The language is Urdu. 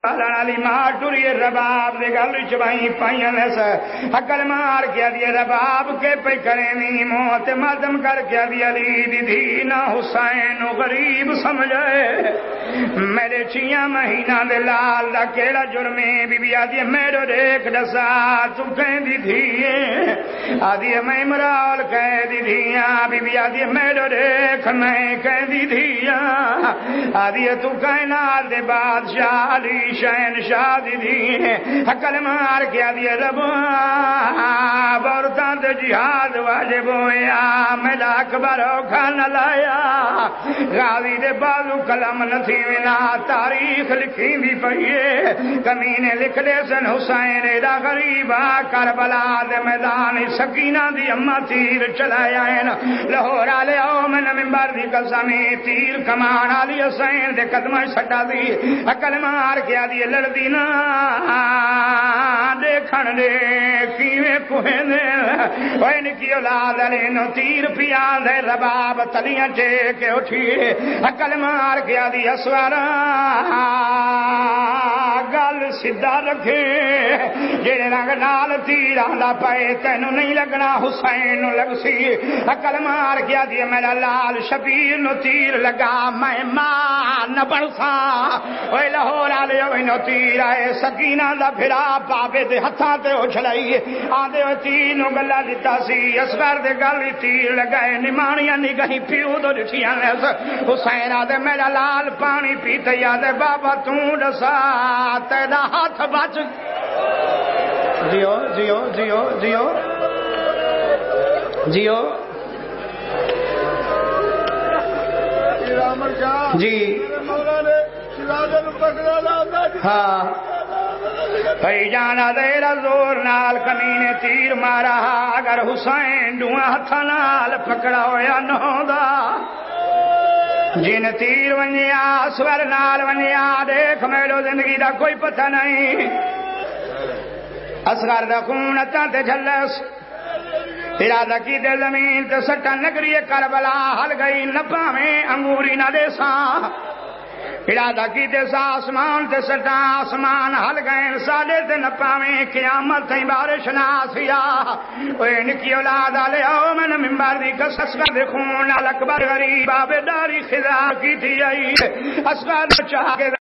علی مار ٹری رباب دے گل چبائی پائیاں نس حقل مار کیا دی رباب کے پہ کریں نی موت مردم کر کیا دی علی دی دی نہ حسین غریب سمجھے میرے چیاں مہینہ دے لال دا کیڑا جرمے بی بی آدھی میرو دیکھ دسا تو کہیں دی دھیے آدھی میں مرال کہیں دی دھیاں بی بی آدھی میرو دیکھ میں کہیں دی دھیاں آدھی تو کہیں نال دے بادشاہ علی شہن شادی دی حقل مار کیا دی رب بورتان دے جہاد واجب ہویا میرا اکبر کھانا لایا غازی دے بازو قلم نتھی ونا تاریخ لکھی دی پئیے کمینے لکھ دے سن حسین دا غریبا کربلا دے میدان سکینہ دی اما تیر چلایا ہے لاہور آلے او من منبر دی قسمی تیر کمان آلی حسین دے قدمہ سٹا دی حقل مار کیا دی لڑدی نا دیکھن دے کیویں کوہیں دے اوہ نکی اولاد علی نو تیر پیا دے رباب تلیاں ٹیکے اٹھیے حقل مار کیا دی اسوارا گل سدھا رکھے جڑے رنگ نال تیر آندا پئے تینوں نہیں لگنا حسین نو لگ سی حقل مار کیا دی میرا لال شبیر نو تیر لگا میں ماں نہ بڑسا اوہ لاہور آلے اوہ نو تیر آئے سکینہ دا پھرا پاپے دے ہتھاں تے اچھلائی آندے ہوئے تیر نو گلہ دیتا سی اصغر دے گلی تیر لگائے نمانیاں نگہیں پیو دو ڈٹھیاں لیس حسین آدھے میرا لال پانی پیتے آدھے بابا توں ڈسا تیدا ہاتھ بچ جیو جیو جیو جیو جیو جی ہاں بھائی جانا دیرا زور نال کمینے تیر مارا اگر حسین ڈوہاں ہتھاں نال پکڑا ہویا نہوندا جن تیر ونجیا سور نال ونجیا دیکھ میرو زندگی دا کوئی پتہ نہیں اصغر دا خون اتاں تے جھلس ارادہ کی دے زمین تے سٹا نگری کربلا ہل گئی نپا میں انگوری نہ دے سا ارادہ کی دے سا آسمان تے سٹا آسمان ہل گئے ساڑے تے نپا میں قیامت تے بارش ناسیا اوہ نکی اولاد آلے او من منبر دی کس اصغر دے خون اکبر غریب آبے داری خدا کی تھی آئی اصغر چاہ کے